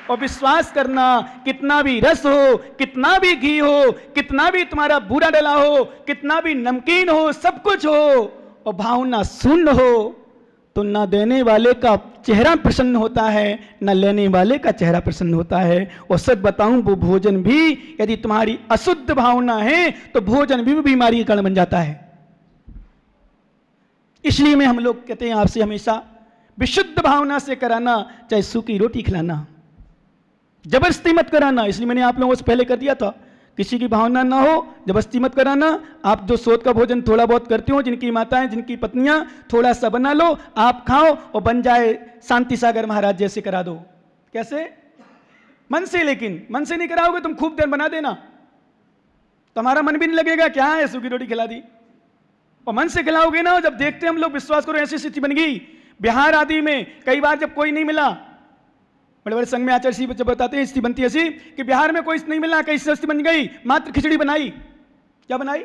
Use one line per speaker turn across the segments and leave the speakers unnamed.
और विश्वास करना, कितना भी रस हो, कितना भी घी हो, कितना भी तुम्हारा बूरा डला हो, कितना भी नमकीन हो, सब कुछ हो और भावना शून्य हो तो न देने वाले का चेहरा प्रसन्न होता है, न लेने वाले का चेहरा प्रसन्न होता है। और सच बताऊं, वो भोजन भी यदि तुम्हारी अशुद्ध भावना है तो भोजन भी बीमारी का कारण बन जाता है। इसलिए मैं हम लोग कहते हैं आपसे हमेशा विशुद्ध भावना से कराना, चाहे सूखी रोटी खिलाना, जबरदस्ती मत कराना। इसलिए मैंने आप लोगों से पहले कर दिया था, किसी की भावना ना हो, जबरदस्ती मत कराना। आप जो सोच का भोजन थोड़ा बहुत करते हो, जिनकी माताएं, जिनकी पत्नियां, थोड़ा सा बना लो, आप खाओ और बन जाए शांति सागर महाराज जैसे करा दो। कैसे? मन से। लेकिन मन से नहीं कराओगे तुम, खूब देर बना देना, तुम्हारा मन भी नहीं लगेगा, क्या है सूखी रोटी खिला दी। और मन से खिलाओगे ना, जब देखते हैं हम लोग, विश्वास करो ऐसी स्थिति बन गई बिहार आदि में कई बार, जब कोई नहीं मिला, बड़े बड़े संघ में आचार्य जब बताते हैं स्थिति बनती है ऐसी कि बिहार में कोई नहीं मिला, कई स्थिति बन गई, मात्र खिचड़ी बनाई। क्या बनाई?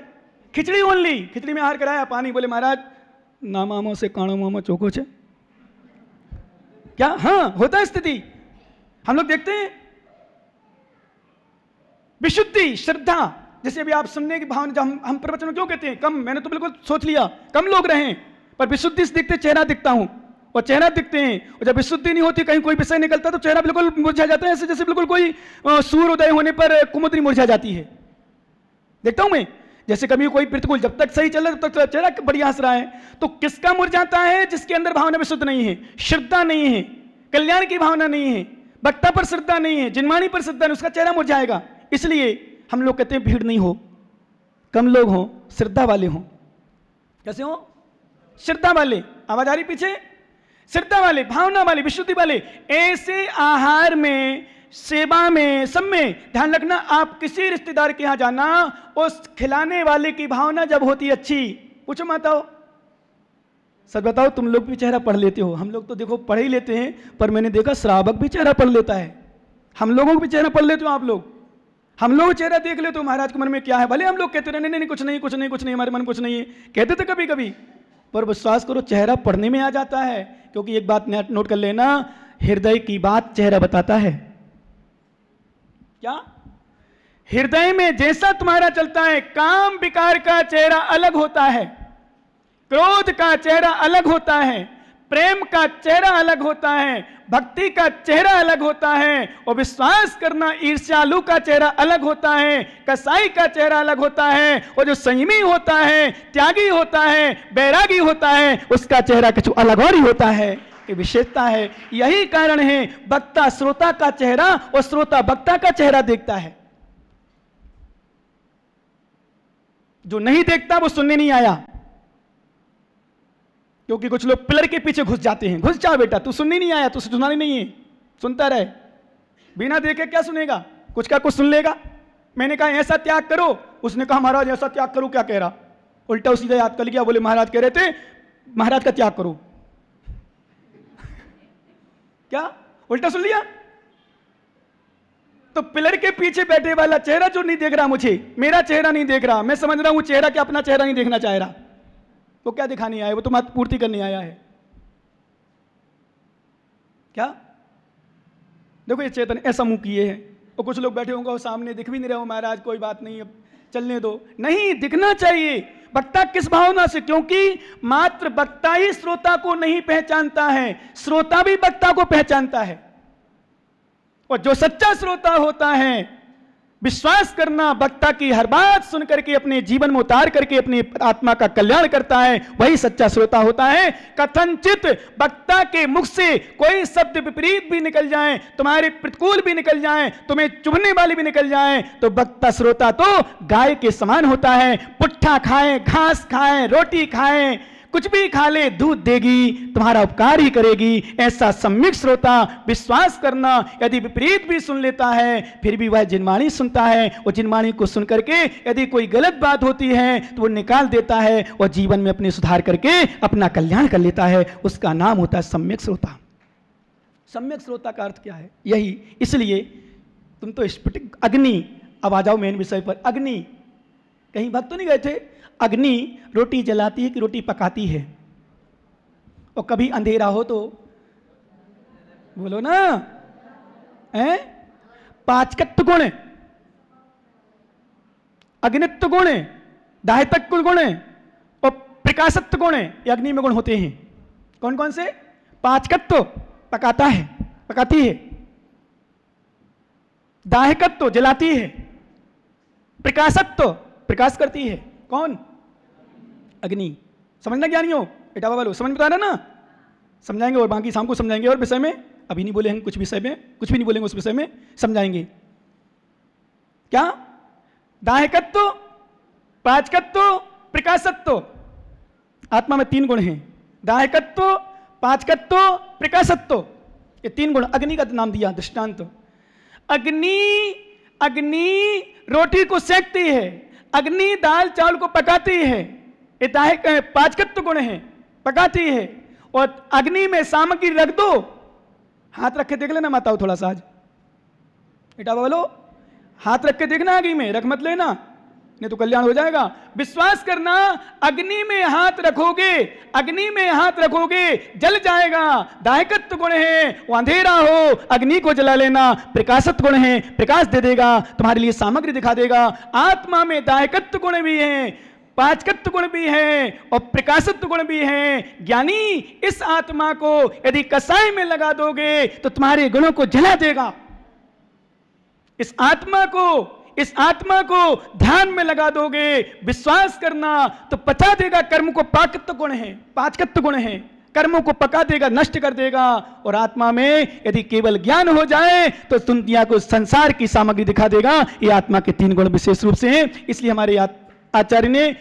खिचड़ी ओनली। खिचड़ी में आहार कराया, पानी, बोले महाराज ना मामो से काणो मामो चोको छे। क्या? हाँ, होता है स्थिति, हम लोग देखते हैं। विशुद्धि, श्रद्धा, जैसे अभी आप सुनने की भावना, हम प्रवचन क्यों कहते हैं कम, मैंने तो बिल्कुल सोच लिया कम लोग रहे, पर विशुद्धि से दिखते, चेहरा दिखता हूं और चेहरा दिखते हैं। और जब विशुद्धि नहीं होती, कहीं कोई विषय निकलता तो चेहरा बिल्कुल मुरझा जाता है, ऐसे जैसे बिल्कुल कोई सूर्योदय होने पर कुमुद्री मुरझा जाती है। देखता हूं मैं, जैसे कभी कोई प्रतिकूल, जब तक सही चल रहा है तब तक चेहरा बढ़िया हंस रहा है, तो किसका मुरझाता है? जिसके अंदर भावना विशुद्ध नहीं है, श्रद्धा नहीं है, कल्याण की भावना नहीं है, वक्ता पर श्रद्धा नहीं है, जिनवाणी पर श्रद्धा नहीं, उसका चेहरा मुरझाएगा। इसलिए हम लोग कहते हैं भीड़ नहीं हो, कम लोग हो, श्रद्धा वाले हो। कैसे हो? श्रद्धा वाले। आवाज आ रही पीछे? श्रद्धा वाले, भावना वाले, विशुद्धि वाले। ऐसे आहार में, सेवा में, सब में ध्यान रखना। आप किसी रिश्तेदार के यहां जाना, उस खिलाने वाले की भावना जब होती अच्छी, पूछो माताओ, सच बताओ, तुम लोग भी चेहरा पढ़ लेते हो? हम लोग तो देखो पढ़ ही लेते हैं, पर मैंने देखा श्रावक भी चेहरा पढ़ लेता है। हम लोगों को भी चेहरा पढ़ लेते हो आप लोग? हम लोग चेहरा देख लेते हो महाराज के मन में क्या है। भले हम लोग कहते रहे नहीं कुछ नहीं कुछ नहीं कुछ नहीं, हमारे मन कुछ नहीं है, कहते थे कभी कभी, पर विश्वास करो चेहरा पढ़ने में आ जाता है। क्योंकि एक बात नोट कर लेना, हृदय की बात चेहरा बताता है। क्या? हृदय में जैसा तुम्हारा चलता है, काम विकार का चेहरा अलग होता है, क्रोध का चेहरा अलग होता है, प्रेम का चेहरा अलग होता है, भक्ति का चेहरा अलग होता है, और विश्वास करना, ईर्ष्यालु का चेहरा अलग होता है, कसाई का चेहरा अलग होता है, और जो संयमी होता है, त्यागी होता है, बैरागी होता है, उसका चेहरा कुछ अलग और ही होता है। ये विशेषता है। यही कारण है वक्ता श्रोता का चेहरा और श्रोता वक्ता का चेहरा देखता है। जो नहीं देखता वो सुनने नहीं आया। क्योंकि कुछ लोग पिलर के पीछे घुस जाते हैं। घुस जा बेटा, तू सुनने नहीं आया, तू सुनना नहीं है, सुनता रहे, बिना देखे क्या सुनेगा, कुछ का कुछ सुन लेगा। मैंने कहा ऐसा त्याग करो, उसने कहा महाराज ऐसा त्याग करो, क्या कह रहा, उल्टा सीधा याद कर लिया, बोले महाराज कह रहे थे महाराज का त्याग करो। क्या उल्टा सुन लिया? तो पिलर के पीछे बैठे वाला चेहरा जो नहीं देख रहा, मुझे मेरा चेहरा नहीं देख रहा, मैं समझ रहा हूं चेहरा क्या अपना चेहरा नहीं देखना चाह रहा, वो क्या दिखाने आया, वो तो मत पूर्ति करने आया है। क्या देखो ये चेतन ऐसा मुंह किए है, और कुछ लोग बैठे होंगे और सामने दिख भी नहीं रहे हो, महाराज कोई बात नहीं अब चलने दो, नहीं दिखना चाहिए। वक्ता किस भावना से? क्योंकि मात्र वक्ता ही श्रोता को नहीं पहचानता है, श्रोता भी वक्ता को पहचानता है। और जो सच्चा श्रोता होता है, विश्वास करना, वक्ता की हर बात सुन करके अपने जीवन में उतार करके अपनी आत्मा का कल्याण करता है, वही सच्चा श्रोता होता है। कथनचित वक्ता के मुख से कोई शब्द विपरीत भी निकल जाए, तुम्हारे प्रतिकूल भी निकल जाए, तुम्हें चुभने वाली भी निकल जाए, तो वक्ता श्रोता तो गाय के समान होता है। पुट्ठा खाए, घास खाए, रोटी खाए, कुछ भी खा ले, दूध देगी, तुम्हारा उपकार ही करेगी। ऐसा सम्यक श्रोता, विश्वास करना, यदि विपरीत भी सुन लेता है फिर भी वह जिनवाणी सुनता है, और जिनवाणी को सुन करके यदि कोई गलत बात होती है तो वो निकाल देता है और जीवन में अपने सुधार करके अपना कल्याण कर लेता है। उसका नाम होता है सम्यक श्रोता। सम्यक श्रोता का अर्थ क्या है? यही, इसलिए तुम तो स्फटिक अग्नि, अब आ जाओ मेन विषय पर। अग्नि, कहीं भक्त तो नहीं गए थे? अग्नि रोटी जलाती है कि रोटी पकाती है? और कभी अंधेरा हो तो बोलो ना, है, पाचकत्व गुण, अग्नित्व गुण, दाहितत्व गुण और प्रकाशत्व गुण, ये अग्नि में गुण होते हैं। कौन कौन से? पाचकत्व पकाता है, पकाती है, दाहिकत्व जलाती है, प्रकाशत्व प्रकाश करती है। कौन? अग्नि। समझना ज्ञानियों, बेटा वालों समझ बता रहा ना, समझाएंगे और बाकी शाम को समझाएंगे। और विषय में अभी नहीं बोले हम, कुछ विषय में कुछ भी नहीं बोलेंगे, उस विषय में समझाएंगे। क्या? दाहिकत्व, पाचकत्व, प्रकाशत्व। आत्मा में 3 गुण हैं, दाहिकत्व, पाचकत्व, प्रकाशत्व, ये 3 गुण। अग्नि का नाम दिया दृष्टांत। अग्नि रोटी को सेकती है, अग्नि दाल चावल को पकाती है, ये पाचकत्व गुण है, पकाती है। और अग्नि में सामग्री रख दो, हाथ रख के देख लेना माताओं थोड़ा सा, आज बेटा बोलो हाथ रख के देखना, अग्नि में रख मत लेना, नहीं तो कल्याण हो जाएगा। विश्वास करना, अग्नि में हाथ रखोगे, अग्नि में हाथ रखोगे जल जाएगा। दाहिकत्व गुण है, वो अंधेरा हो अग्नि को जला लेना, प्रकाशत्व गुण है, प्रकाश दे देगा, तुम्हारे लिए सामग्री दिखा देगा। आत्मा में दाहिकत्व गुण भी है, पाचकत्व गुण भी है और प्रकाशत्व गुण भी है। ज्ञानी इस आत्मा को यदि कसाई में लगा दोगे तो तुम्हारे गुणों को जला देगा। इस आत्मा को ध्यान में लगा दोगे, विश्वास करना तो पचा देगा। कर्म को पाकत्व गुण है, पाचकत्व गुण है, कर्मों को पका देगा, नष्ट कर देगा। और आत्मा में यदि केवल ज्ञान हो जाए तो दुनिया को संसार की सामग्री दिखा देगा। ये आत्मा के 3 गुण विशेष रूप से हैं। इसलिए हमारे आचार्य ने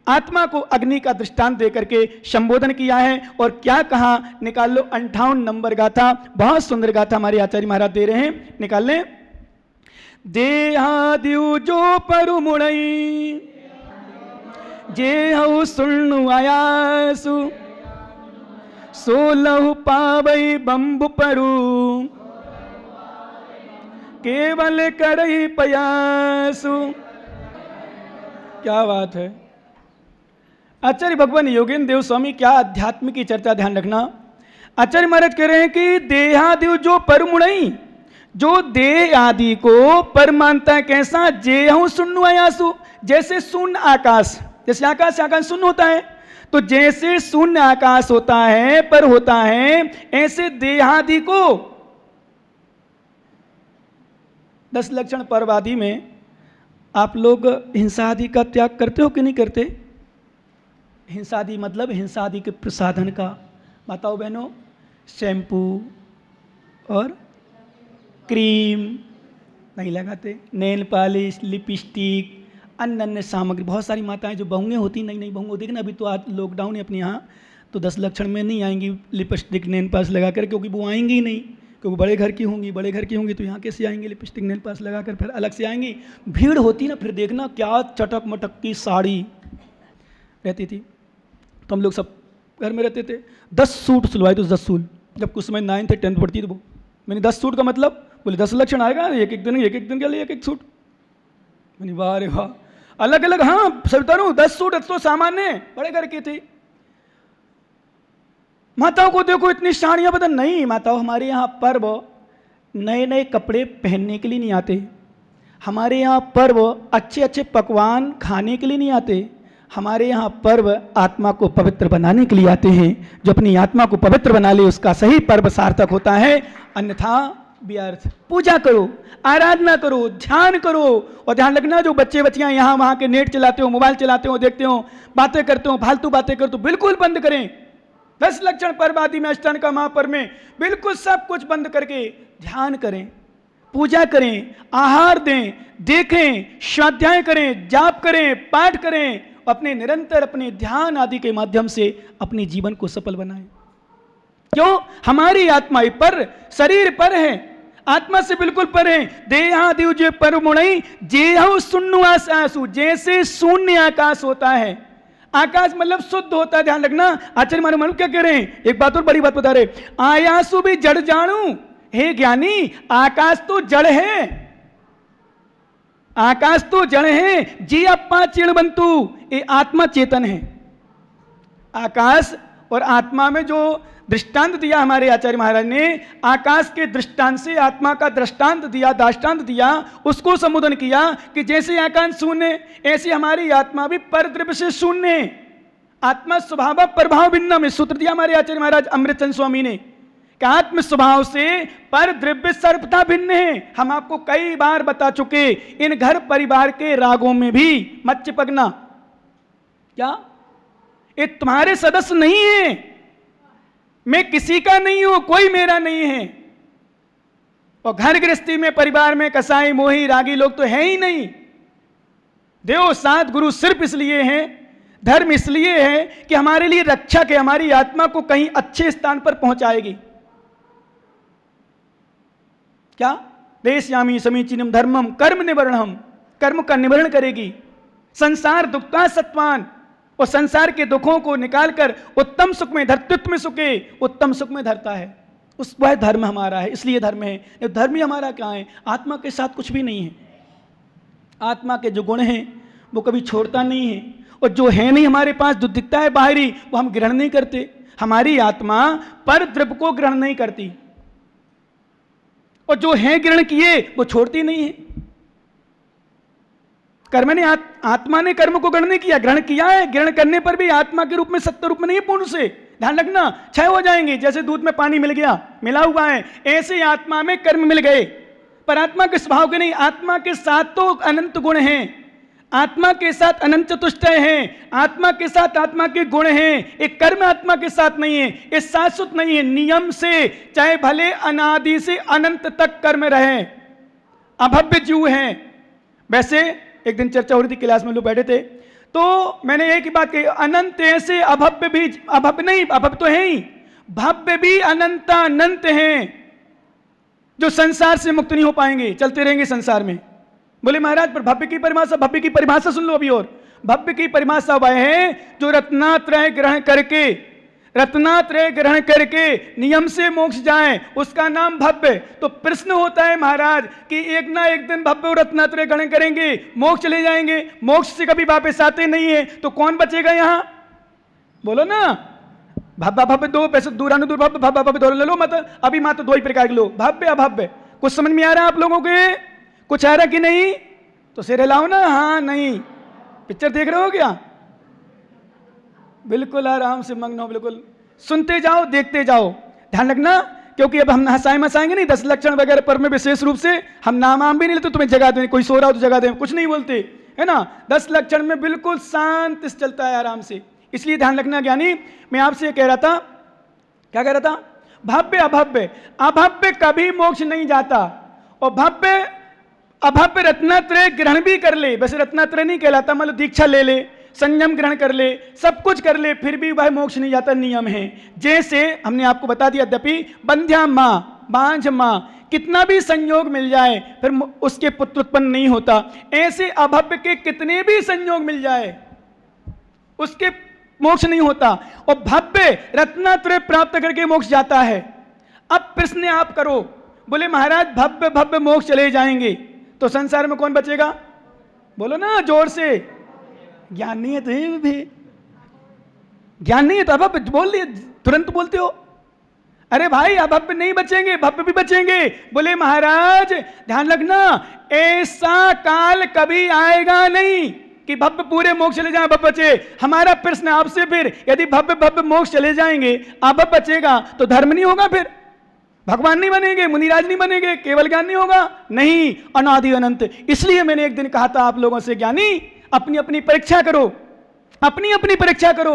आत्मा को अग्नि का दृष्टांत देकर के संबोधन किया है। और क्या कहा, निकाल लो 58 नंबर गाथा, बहुत सुंदर गाथा हमारे आचार्य महाराज दे रहे हैं, निकाल लें। देहादिउ जो परु मुड़ई, जे हऊ सुनु आयासु, सोलहु पावई बंबु परु, केवल करई पयासु। क्या बात है। आचार्य भगवान योगेंद्र देव स्वामी, क्या अध्यात्म की चर्चा, ध्यान रखना। आचार्य महाराज कह रहे हैं कि देहादिव जो परमुणई, जो देह आदि को पर मानता है, कैसा? जेहू शून्य आयासु, जैसे शून्य आकाश, जैसे आकाश शून्य होता है, तो जैसे शून्य आकाश होता है पर होता है, ऐसे देहादि को 10 लक्षण पर्व आदि में आप लोग हिंसा आदि का त्याग करते हो कि नहीं करते? हिंसा आदि मतलब हिंसा आदि के प्रसाधन का, माताओं बहनों, शैम्पू और क्रीम नहीं लगाते, नेल पॉलिश, लिपस्टिक, अन्य सामग्री। बहुत सारी माताएं जो बहुएं होती, नई बहुएं, देखना अभी तो आज लॉकडाउन है अपने यहाँ, तो 10 लक्षण में नहीं आएंगी लिपस्टिक नेल पॉलिश लगा कर, क्योंकि वो आएंगी ही नहीं, क्योंकि बड़े घर की होंगी, तो यहाँ कैसे आएंगी लिपस्टिक नेल पॉलिश लगा कर, फिर अलग से आएंगी। भीड़ होती ना, फिर देखना क्या चटक मटक की साड़ी रहती थी। तो हम लोग सब घर में रहते थे, 10 सूट सिलवाए, तो 10 सूट, जब कुछ समय 9th 10th पढ़ती थी वो, मैंने 10 सूट का मतलब, बोले 10 लक्षण आएगा, एक एक दिन के लिए एक सूट। मैंने वाह रे वाह, अलग अलग, हाँ सबता हूँ, 10 सूट तो सामान्य बड़े घर की थी। माताओं को देखो इतनी साड़ियाँ बदल नहीं, माताओं हमारे यहाँ पर्व नए कपड़े पहनने के लिए नहीं आते, हमारे यहाँ पर्व अच्छे पकवान खाने के लिए नहीं आते, हमारे यहाँ पर्व आत्मा को पवित्र बनाने के लिए आते हैं। जो अपनी आत्मा को पवित्र बना ले उसका सही पर्व सार्थक होता है, अन्यथा व्यर्थ। पूजा करो, आराधना करो, ध्यान करो। और ध्यान रखना, जो बच्चे बच्चियां यहाँ वहाँ के नेट चलाते हो, मोबाइल चलाते हो, देखते हो, बातें करते हो, फालतू बातें करते हो, बिल्कुल बंद करें। 10 लक्षण पर्व आदि में, अष्टांग का महापर्व में बिल्कुल सब कुछ बंद करके ध्यान करें, पूजा करें, आहार दें, देखें, स्वाध्याय करें, जाप करें, पाठ करें, अपने निरंतर अपने ध्यान आदि के माध्यम से अपने जीवन को सफल बनाएं। क्यों? हमारी आत्मा पर, शरीर पर है, आत्मा से बिल्कुल पर है। देहादिव जे पर मुणई, जेहु शून्य आकाशु, जैसे शून्य आकाश होता है, आकाश मतलब शुद्ध होता है। ध्यान रखना, आचार्य मानो क्या कह रहे हैं, एक बात और बड़ी बात बता रहे, आयासु भी जड़ जानू, हे ज्ञानी आकाश तो जड़ है, आकाश तो जड़ है, जी अप्पा चिण बंतु, ये आत्मा चेतन है। आकाश और आत्मा में जो दृष्टांत दिया हमारे आचार्य महाराज ने, आकाश के दृष्टांत से आत्मा का दृष्टांत दिया, दाष्टांत दिया, उसको संबोधन किया कि जैसे आकाश शून्य ऐसी हमारी आत्मा भी परद्रव्य से शून्य है। आत्मा स्वभाव प्रभाव भिन्न में सूत्र दिया हमारे आचार्य महाराज अमृतचंद स्वामी ने कि आत्म स्वभाव से पर द्रव्य सर्वथा भिन्न है। हम आपको कई बार बता चुके, इन घर परिवार के रागों में भी मत चिपकना। क्या ये तुम्हारे सदस्य नहीं है, मैं किसी का नहीं हूं, कोई मेरा नहीं है। और घर गृहस्थी में परिवार में कसाई मोही रागी लोग तो है ही नहीं। देव सात गुरु सिर्फ इसलिए हैं, धर्म इसलिए है कि हमारे लिए रक्षक है, हमारी आत्मा को कहीं अच्छे स्थान पर पहुंचाएगी। क्या देशयामी समीचीनम धर्मम कर्म निवरणम, कर्म का निवरण करेगी। संसार दुखता सत्वान, और संसार के दुखों को निकालकर उत्तम सुख में धर्तृत्व में सुखे उत्तम सुख में धरता है। उस वह धर्म हमारा है, इसलिए धर्म है। धर्म ही हमारा क्या है? आत्मा के साथ कुछ भी नहीं है। आत्मा के जो गुण हैं वो कभी छोड़ता नहीं है, और जो है नहीं हमारे पास, जो दिखता है बाहरी, वो हम ग्रहण नहीं करते। हमारी आत्मा पर द्रव्य को ग्रहण नहीं करती, और जो है ग्रहण किए वो छोड़ती नहीं है। कर्म ने आत्मा ने कर्म को ग्रहण नहीं किया, ग्रहण किया है। ग्रहण करने पर भी आत्मा के रूप में, सत्य रूप में नहीं है, पूर्ण से। ध्यान रखना, क्षय हो जाएंगे। जैसे दूध में पानी मिल गया, मिला हुआ है, ऐसे आत्मा में कर्म मिल गए, पर आत्मा के स्वभाव के नहीं। आत्मा के साथ तो अनंत गुण हैं, आत्मा के साथ अनंत चतुष्टय हैं, आत्मा के साथ आत्मा के गुण हैं। एक कर्म आत्मा के साथ नहीं है, ये शाश्वत नहीं है। नियम से चाहे भले अनादि से अनंत तक कर्म रहे, अभव्य जीव है। वैसे एक दिन चर्चा हो रही थी, क्लास में लोग बैठे थे, तो मैंने एक ही बात कही, अनंत ऐसे अभव्य भी, अभव्य नहीं, अभव्य तो है ही, भव्य भी अनंत अनंत हैं, जो संसार से मुक्त नहीं हो पाएंगे, चलते रहेंगे संसार में। बोले महाराज पर भव्य की परिभाषा, भव्य की परिभाषा सुन लो अभी। और भव्य की परिभाषा वह है जो रत्नात्रय ग्रहण करके, रत्नात्रय ग्रहण करके नियम से मोक्ष जाए, उसका नाम भव्य। तो प्रश्न होता है महाराज कि एक ना एक दिन भव्य और रत्नात्रय ग्रहण करेंगे, मोक्ष चले जाएंगे, मोक्ष से कभी वापस आते नहीं है, तो कौन बचेगा यहां? बोलो ना। भव्य भव्य दो पैसे दूरानुदूर, भव्य भव्य भव्य दो ले लो, मतलब अभी मात्र दो ही प्रकार के लो, भव्य अभव्य। कुछ समझ में आ रहा है आप लोगों के? कुछ आ रहा कि नहीं? तो सिर हिलाओ ना, हाँ नहीं। पिक्चर देख रहे हो क्या? बिल्कुल आराम से मग्न हो, बिल्कुल सुनते जाओ, देखते जाओ। ध्यान रखना, क्योंकि अब हम हंसाए मसाएंगे नहीं। 10 लक्षण वगैरह पर में विशेष रूप से हम नाम आम भी नहीं लेते, तुम्हें जगा दें, कोई सो रहा हो तो जगा दें, कुछ नहीं बोलते, है ना। 10 लक्षण में बिल्कुल शांत चलता है, आराम से। इसलिए ध्यान रखना ज्ञानी। मैं आपसे कह रहा था, क्या कह रहा था? भव्य अभव्य, अभव्य कभी मोक्ष नहीं जाता, और भव्य अभव्य रत्नात्रय ग्रहण भी कर ले, वैसे रत्नात्रय नहीं कहलाता, मतलब दीक्षा ले ले, संयम ग्रहण कर ले, सब कुछ कर ले, फिर भी वह मोक्ष नहीं जाता, नियम है। जैसे हमने आपको बता दिया, यद्यपि बंध्या माँ, बांझ माँ, कितना भी संयोग मिल जाए फिर उसके पुत्र उत्पन्न नहीं होता। ऐसे अभव्य के कितने भी संयोग मिल जाए उसके मोक्ष नहीं होता, और भव्य रत्नात्रय प्राप्त करके मोक्ष जाता है। अब प्रश्न आप करो, बोले महाराज भव्य भव्य मोक्ष चले जाएंगे तो संसार में कौन बचेगा? बोलो ना जोर से। ज्ञान नहीं है तो ये भी ज्ञान नहीं है तो अभव्य बोल दिए, तुरंत बोलते हो। अरे भाई अभव्य नहीं बचेंगे, भव्य भी बचेंगे। बोले महाराज ध्यान रखना, ऐसा काल कभी आएगा नहीं कि भव्य पूरे मोक्ष चले जाए, भव्य बचे। हमारा प्रश्न आपसे फिर, यदि भव्य भव्य मोक्ष चले जाएंगे, अभव्य बचेगा, तो धर्म नहीं होगा, फिर भगवान नहीं बनेंगे, मुनिराज नहीं बनेंगे, केवल ज्ञान नहीं होगा, नहीं, अनादि अनंत। इसलिए मैंने एक दिन कहा था आप लोगों से, ज्ञानी अपनी अपनी परीक्षा करो, अपनी अपनी परीक्षा करो,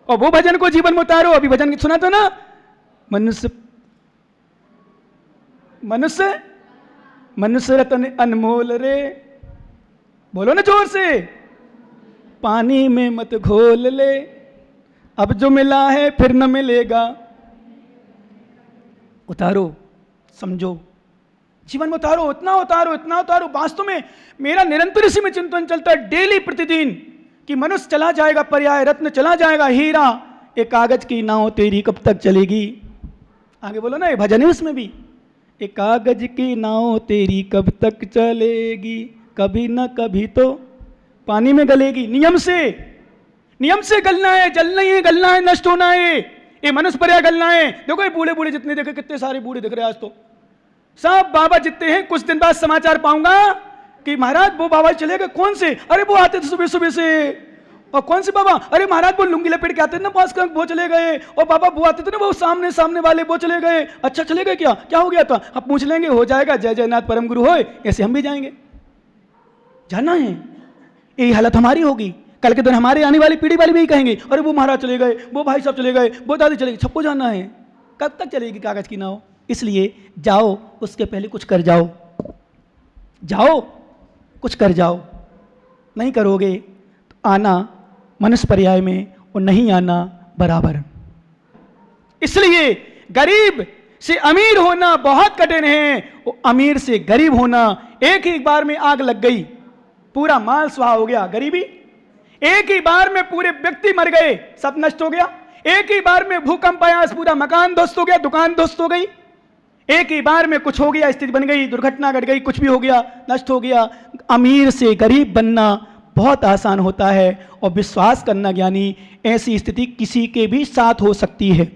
और वो भजन को जीवन में उतारो। अभी भजन सुना था ना, मनुष्य मनुष्य मनुष्य रतन अनमोल रे, बोलो ना जोर से, पानी में मत घोल ले, अब जो मिला है फिर न मिलेगा। उतारो, समझो, जीवन में उतारो, इतना उतारो, इतना उतारो। वास्तव में मेरा निरंतर इसी में चिंतन चलता है, डेली प्रतिदिन, कि मनुष्य चला जाएगा, पर्याय रत्न चला जाएगा, हीरा, एक कागज की नाव तेरी कब तक चलेगी। आगे बोलो ना, ये भजन है उसमें भी, एक कागज की नाव तेरी कब तक चलेगी, कभी न कभी तो पानी में गलेगी। नियम से गलना है, जलना ही है, गलना है, नष्ट होना है। ये मनुष्य पर्याय गलनाएं देखो, ये बूढ़े बूढ़े जितने देखे, कितने सारे बूढ़े दिख रहे हैं आज तो, सब बाबा जितने हैं। कुछ दिन बाद समाचार पाऊंगा कि महाराज वो बाबा चले गए। कौन से? अरे वो आते थे सुबह सुबह से। और कौन से बाबा? अरे महाराज वो लुंगी लपेट के आते थे ना पास का, वो चले गए। और बाबा वो आते थे ना वो सामने सामने वाले, वो चले गए। अच्छा चले गए, क्या क्या हो गया था? अब पूछ लेंगे, हो जाएगा, जय जयनाथ परम गुरु होए, ऐसे हम भी जाएंगे। जानना है यही हालत हमारी होगी। कल के दिन हमारे आने वाली पीढ़ी वाले भी कहेंगे, अरे वो महाराज चले गए, वो भाई साहब चले गए, वो दादी चले गए। सबको जानना है, कब तक चलेगी कागज की नाव? इसलिए जाओ, उसके पहले कुछ कर जाओ, जाओ कुछ कर जाओ। नहीं करोगे तो आना मनुष्य पर्याय में और नहीं आना बराबर। इसलिए गरीब से अमीर होना बहुत कठिन है, और अमीर से गरीब होना, एक ही बार में आग लग गई, पूरा माल स्वाहा हो गया। गरीबी एक ही बार में पूरे व्यक्ति मर गए, सब नष्ट हो गया। एक ही बार में भूकंप आया, पूरा मकान ध्वस्त हो गया, दुकान ध्वस्त हो गई। एक ही बार में कुछ हो गया, स्थिति बन गई, दुर्घटना घट गई, कुछ भी हो गया, नष्ट हो गया। अमीर से गरीब बनना बहुत आसान होता है, और विश्वास करना ज्ञानी ऐसी स्थिति किसी के भी साथ हो सकती है।